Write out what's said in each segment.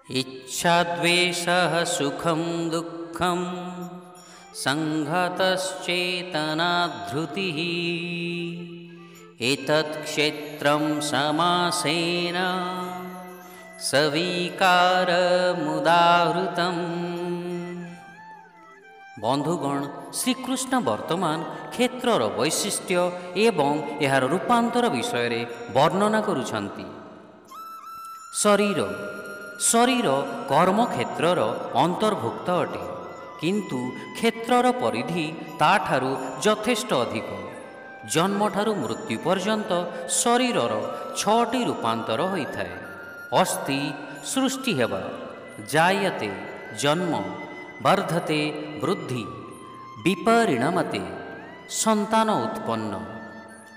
इच्छाद्वेषः सुखं दुःखं संहतश्चेतनाधृतिः एतत् क्षेत्रं समासेन सविकारमुदाहृतम्। बंधुगण, श्रीकृष्ण वर्तमान क्षेत्रर वैशिष्ट्य एवं यार रूपांतर विषय रे वर्णना करुछंती। शरीर कर्म क्षेत्रर अंतर्भुक्त अटे, किंतु क्षेत्रर परिधि ताठारु यथेष्ट अधिक। जन्मठारु मृत्यु पर्यंत शरीरर 6टी रूपांतर होइथाय। अस्ति सृष्टि हेबा, जायते जन्म, वर्धते वृद्धि, विपरिणमते संतान उत्पन्न,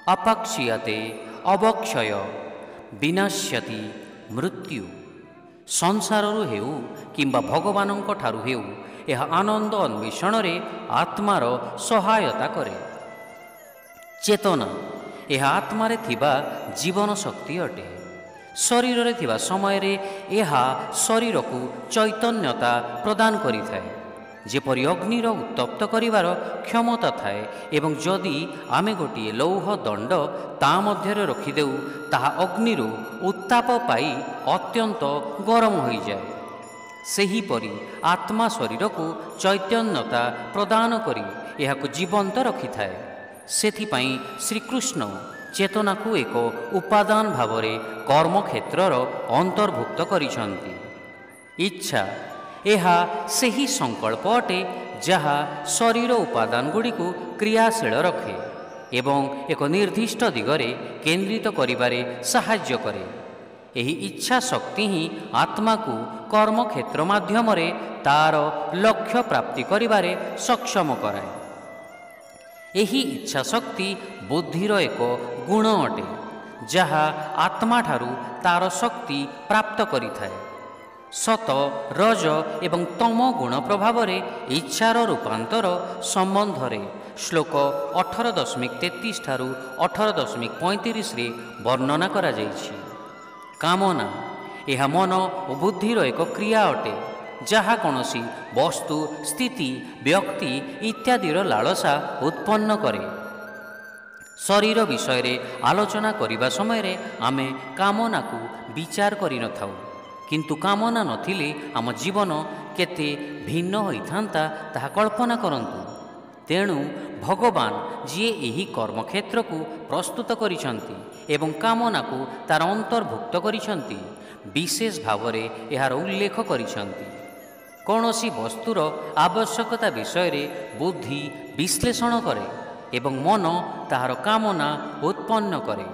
अपक्षीयते अवक्षय, विनश्यति मृत्यु। संसाररु हेउ किंबा भगवानंक ठारु हेउ, यह आनंद अन्वेषण रे आत्मार सहायता करे। चेतना यह आत्मारे थिबा जीवन शक्ति अटे। शरीर रे थिबा समय रे यह शरीर को चैतन्यता प्रदान करिथाय, जेपरि अग्निर उत्तप्त करिवार क्षमता थाए। एवं जदि आमे गोटिए लौह दंड ता मध्यरे रखिदेउ, ताहा अग्निरु उत्ताप पाई अत्यंत गरम होई जाए। सेहीपरि आत्मा शरीर को चैतन्यता प्रदान करी एहाकु जीवंत रखिथाए। सेथिपाई श्रीकृष्ण चेतना को एक उपादान भावरे कर्म क्षेत्रर अंतर्भुक्त करिछंती। इच्छा एहा सेही संकल्प अटे जहा शरीर उपादान गुड़ी को क्रियाशील रखे एवं एक निर्दिष्ट दिगरे केंद्रित करिबारे सहाय्य करे। एही इच्छा शक्ति ही आत्मा को कर्म क्षेत्र माध्यम रे तार लक्ष्य प्राप्ति करिबारे सक्षम कराए। एही इच्छा शक्ति बुद्धिर एक गुण अटे, जहा आत्मा ठारू तार शक्ति प्राप्त करिथाए। सत, रज एवं तम गुण प्रभाव रे इच्छार रूपांतर संबंध रे श्लोक 18.33 ठारू 18.35 रे वर्णना करा जायछि। कामना यह मन और बुद्धिर एक क्रिया अटे, जहा कौनसी वस्तु, स्थिति, व्यक्ति इत्यादिर लालसा उत्पन्न करे। शरीर विषय रे आलोचना करिबा समय रे आमे कामना को विचार करि न थाउ, किंतु कामना नथिले आम जीवन केते भिन्न होइथांता ताहा कल्पना करंतु। तेणु भगवान जी एही कर्मक्षेत्र को प्रस्तुत करिछंती एवं कामना को तार अंतर्भुक्त करिछंती, विशेष भावरे एहार उल्लेख करिछंती। कौनसी वस्तुर आवश्यकता विषय रे बुद्धि विश्लेषण करे एवं मन ताहार कामना उत्पन्न करे।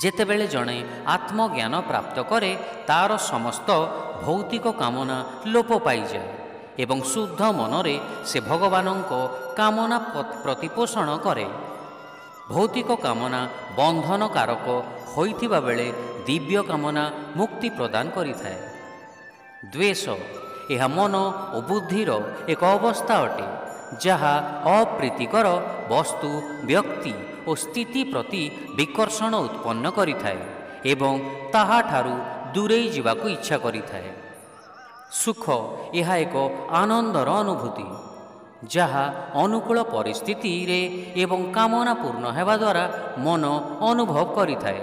जेतेबेले जणे आत्मज्ञान प्राप्त करे, तार समस्त भौतिक कामना लोप पाई जाए एवं शुद्ध मनरे से भगवानंक कामना प्रतिपोषण करे। भौतिक कामना बंधन कारक होइथिबा बेले दिव्य कामना मुक्ति प्रदान करिथाए। द्वेष यह मन और बुद्धिर एक अवस्था अटे, जहा अप्रीतिकर वस्तु, व्यक्ति और स्थिति प्रति विकर्षण उत्पन्न करिथाए एवं ताहा ठारू दूरेई जिबाकु इच्छा करिथाए। सुख यह एक आनंदर अनुभूति, जहा अनुकूल परिस्थिति रे एवं कामना पूर्ण हेबा द्वारा मन अनुभव करिथाए।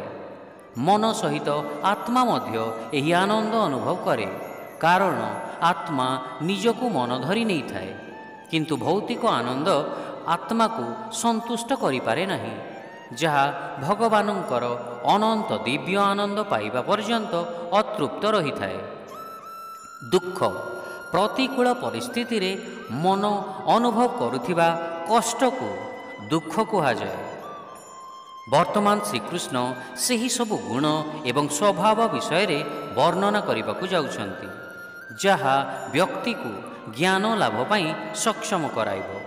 मन सहित आत्मा मध्य एही आनंद अनुभव करे, कारण आत्मा निजकु मन धरि नहीं थाए, किंतु भौतिक आनंद आत्मा को संतुष्ट करि पारे नहीं, जहा भगवानंकर अनंत दिव्य आनंद पाइबा पर्यंत अतृप्त रही थाए। दुख प्रतिकूल परिस्थिति रे मन अनुभव करुथिबा कष्ट को दुख कहा जाए। वर्तमान श्रीकृष्ण सेही सबु गुण एवं स्वभाव विषय रे वर्णना करिबाकु जाउछंती, जहा व्यक्ति को ज्ञान लाभ पाई सक्षम कराइबो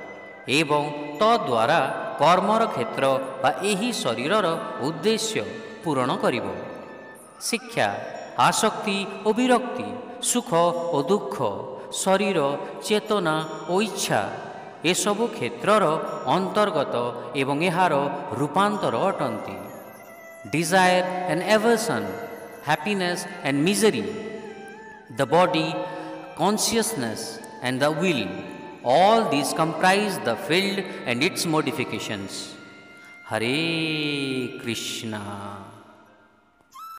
एवं तद्वारा कर्मर क्षेत्र बा एही शरीरर उद्देश्य पूरण करिबो। शिक्षा, आसक्ति और विरक्ति, सुख और दुख, शरीर, चेतना और इच्छा एसबु क्षेत्रर अंतर्गत एवं एहार रूपांतर अटंती। Desire and aversion, happiness and misery The body, consciousness, and the will, all these comprise the field and its modifications. Hare Krishna.